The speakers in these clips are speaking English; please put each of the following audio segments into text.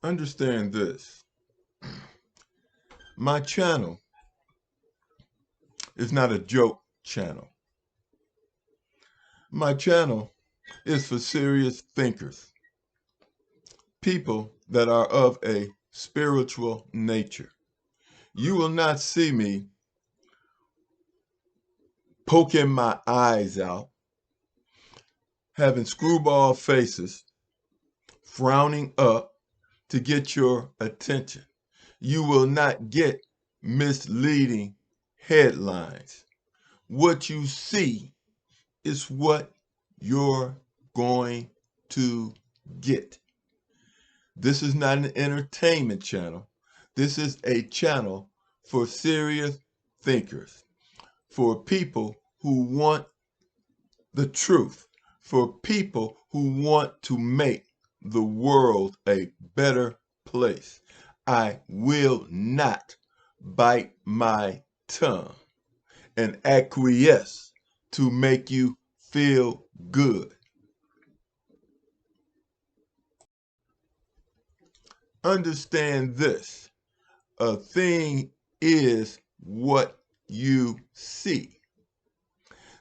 Understand this. My channel is not a joke channel. My channel is for serious thinkers, people that are of a spiritual nature. You will not see me poking my eyes out, having screwball faces, frowning up to get your attention. You will not get misleading headlines. What you see is what you're going to get. This is not an entertainment channel. This is a channel for serious thinkers, for people who want the truth, for people who want to make the world a better place. I will not bite my tongue and acquiesce to make you feel good. Understand this. A thing is what you see.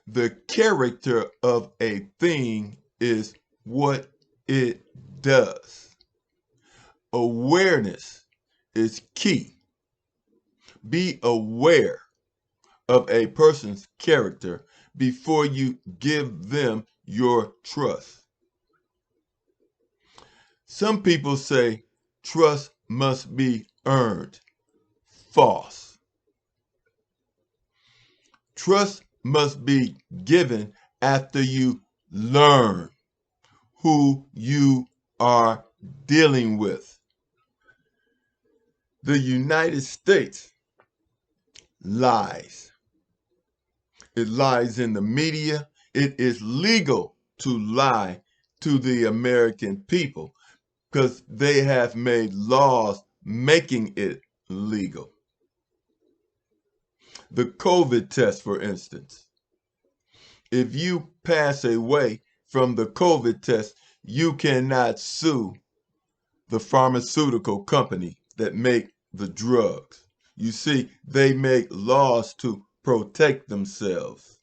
The character of a thing is what it does. Awareness is key. Be aware of a person's character before you give them your trust. Some people say trust must be earned. False. Trust must be given after you learn who you are dealing with. The United States lies. It lies in the media. It is legal to lie to the American people because they have made laws making it legal. The COVID test, for instance. If you pass away from the COVID test, you cannot sue the pharmaceutical company that make the drugs. You see, they make laws to protect themselves.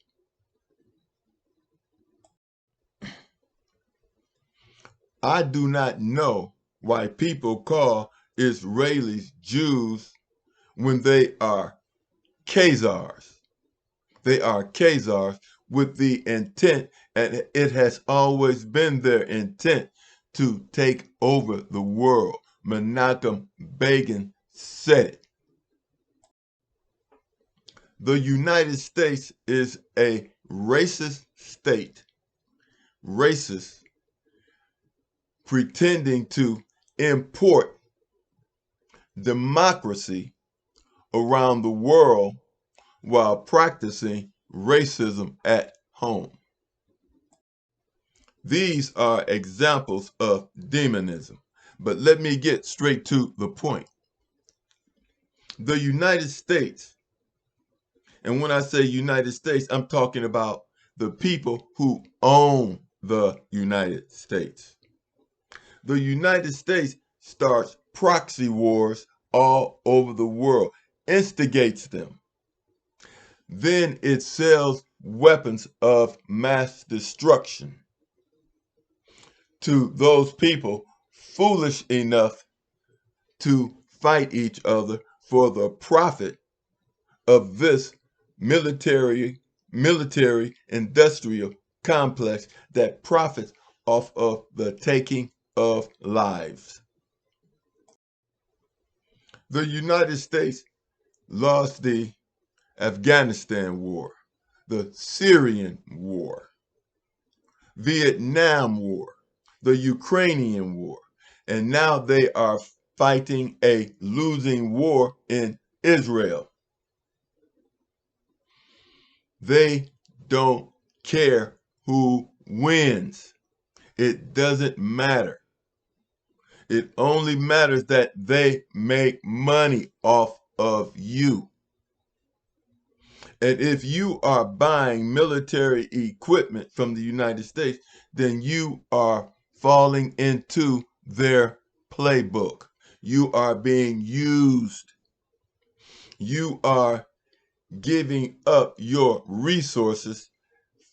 I do not know why people call Israelis Jews when they are Khazars. They are Khazars with the intent, and it has always been their intent, to take over the world. Menachem Begin said it. The United States is a racist state. Racist, pretending to import democracy around the world while practicing racism at home. These are examples of demonism. But let me get straight to the point. The United States, and when I say United States, I'm talking about the people who own the United States. The United States starts proxy wars all over the world, instigates them. Then it sells weapons of mass destruction to those people foolish enough to fight each other for the profit of this military industrial complex that profits off of the taking of lives. The United States lost the Afghanistan war, the Syrian war, Vietnam war, the Ukrainian war, and now they are fighting a losing war in Israel. They don't care who wins. It doesn't matter. It only matters that they make money off of you. And if you are buying military equipment from the United States, then you are falling into their playbook. You are being used. You are giving up your resources,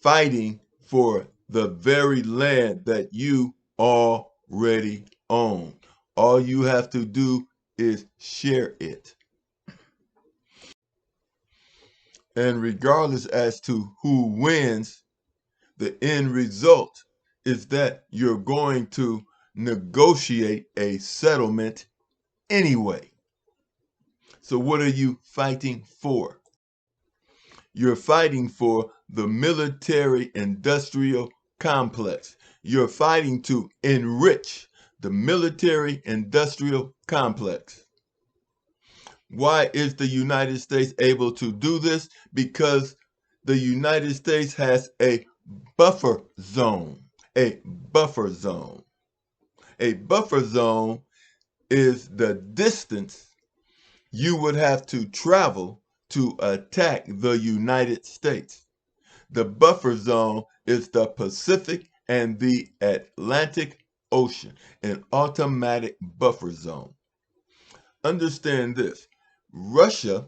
fighting for the very land that you already own. All you have to do is share it. And regardless as to who wins, the end result is that you're going to negotiate a settlement anyway. So what are you fighting for? You're fighting for the military-industrial complex. You're fighting to enrich the military-industrial complex. Why is the United States able to do this? Because the United States has a buffer zone. A buffer zone. A buffer zone is the distance you would have to travel to attack the United States. The buffer zone is the Pacific and the Atlantic Ocean, an automatic buffer zone. Understand this. Russia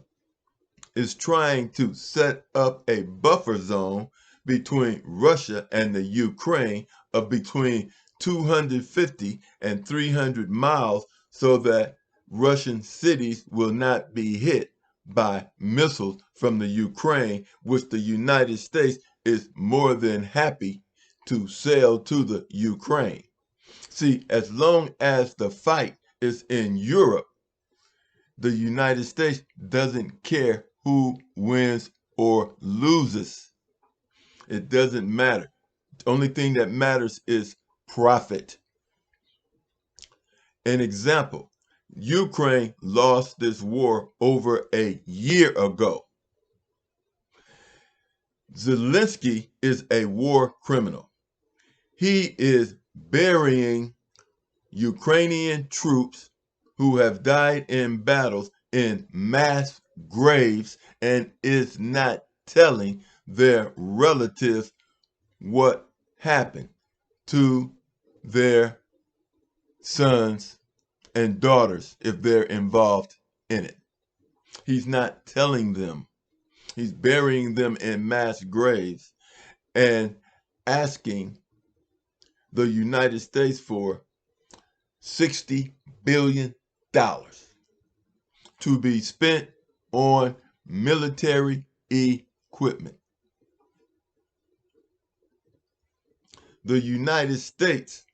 is trying to set up a buffer zone between Russia and the Ukraine of between 250 and 300 miles so that Russian cities will not be hit by missiles from the Ukraine, which the United States is more than happy to sell to the Ukraine. See, as long as the fight is in Europe, the United States doesn't care who wins or loses. It doesn't matter. The only thing that matters is profit. An example, Ukraine lost this war over a year ago. Zelensky is a war criminal. He is burying Ukrainian troops who have died in battles in mass graves and is not telling their relatives what happened to their sons and daughters if they're involved in it. He's not telling them. He's burying them in mass graves and asking the United States for $60 billion to be spent on military equipment. The United States,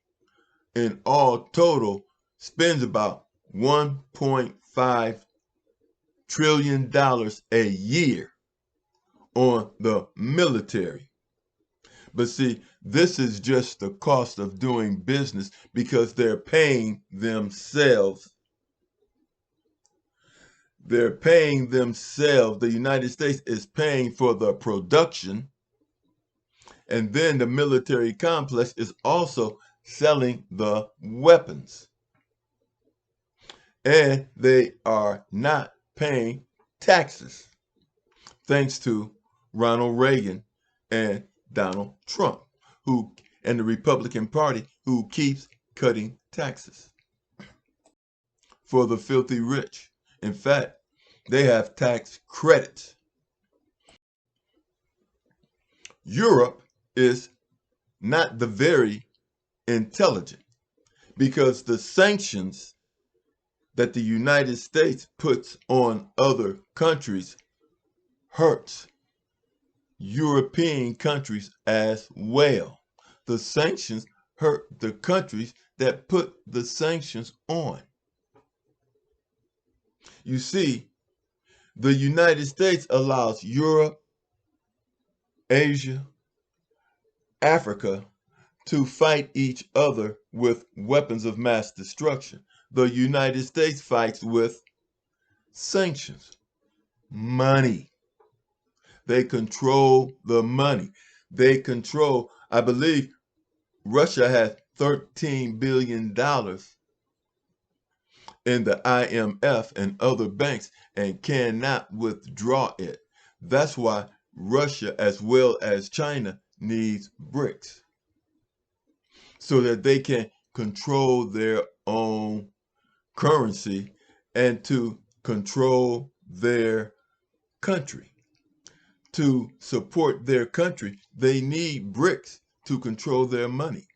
in all total, spends about $1.5 trillion a year on the military. But see, this is just the cost of doing business because they're paying themselves. They're paying themselves. The United States is paying for the production. And then the military complex is also selling the weapons. And they are not paying taxes, thanks to Ronald Reagan and Donald Trump, and the Republican Party, who keeps cutting taxes for the filthy rich. In fact, they have tax credits. Europe is not the very intelligent because the sanctions that the United States puts on other countries hurts European countries as well. The sanctions hurt the countries that put the sanctions on. You see, the United States allows Europe, Asia, Africa to fight each other with weapons of mass destruction. The United States fights with sanctions, money. They control the money. They control, I believe, Russia has $13 billion in the IMF and other banks and cannot withdraw it. That's why Russia, as well as China, needs BRICS so that they can control their own currency and to control their country. To support their country, they need bricks to control their money.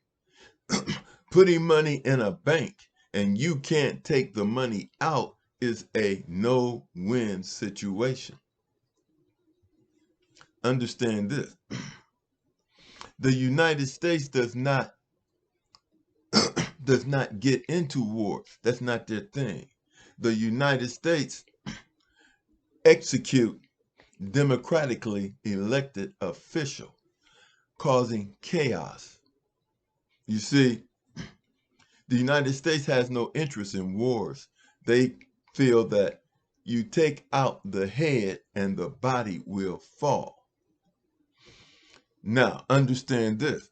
Putting money in a bank and you can't take the money out is a no-win situation. Understand this. The United States does not get into war. That's not their thing. The United States execute democratically elected official, causing chaos. You see, the United States has no interest in wars. They feel that you take out the head and the body will fall. Now, understand this.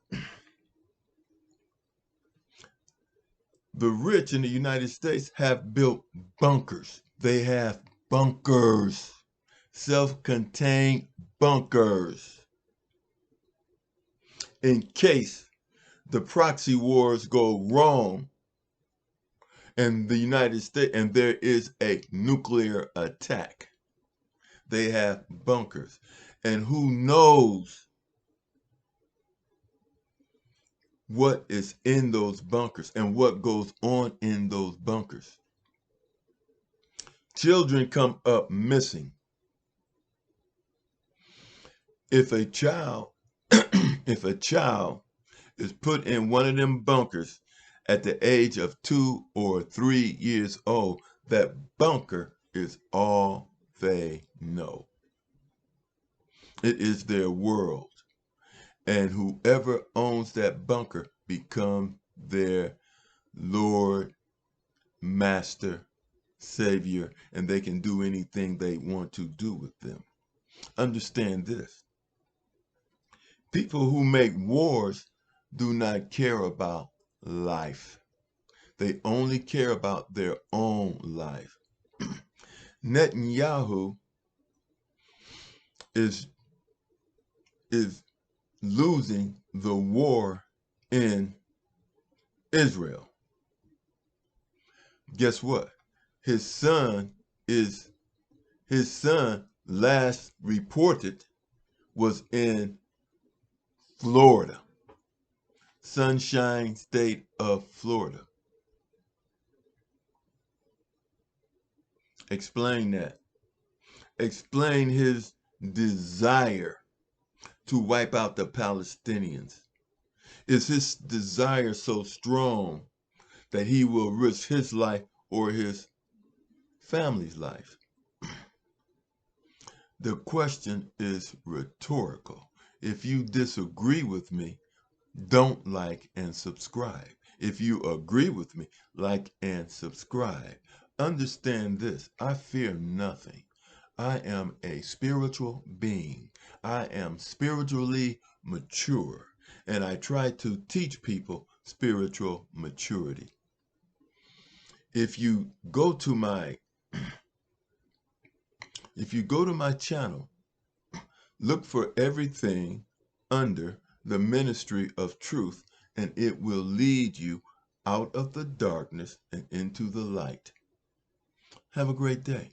The rich in the United States have built bunkers. They have bunkers, self-contained bunkers, in case the proxy wars go wrong in the United States and there is a nuclear attack. They have bunkers. And who knows what is in those bunkers and what goes on in those bunkers. Children come up missing. If a child is put in one of them bunkers at the age of 2 or 3 years old, that bunker is all they know. It is their world. And whoever owns that bunker becomes their Lord, Master, Savior, and they can do anything they want to do with them. Understand this. People who make wars do not care about life. They only care about their own life. Netanyahu is losing the war in Israel. Guess what? His son last reported was in Florida, Sunshine State of Florida. Explain that. Explain his desire to wipe out the Palestinians. Is his desire so strong that he will risk his life or his family's life? The question is rhetorical. If you disagree with me, don't like and subscribe. If you agree with me, like and subscribe. Understand this, I fear nothing. I am a spiritual being. I am spiritually mature, and I try to teach people spiritual maturity. If you go to my channel, look for everything under the ministry of truth, and it will lead you out of the darkness and into the light. Have a great day.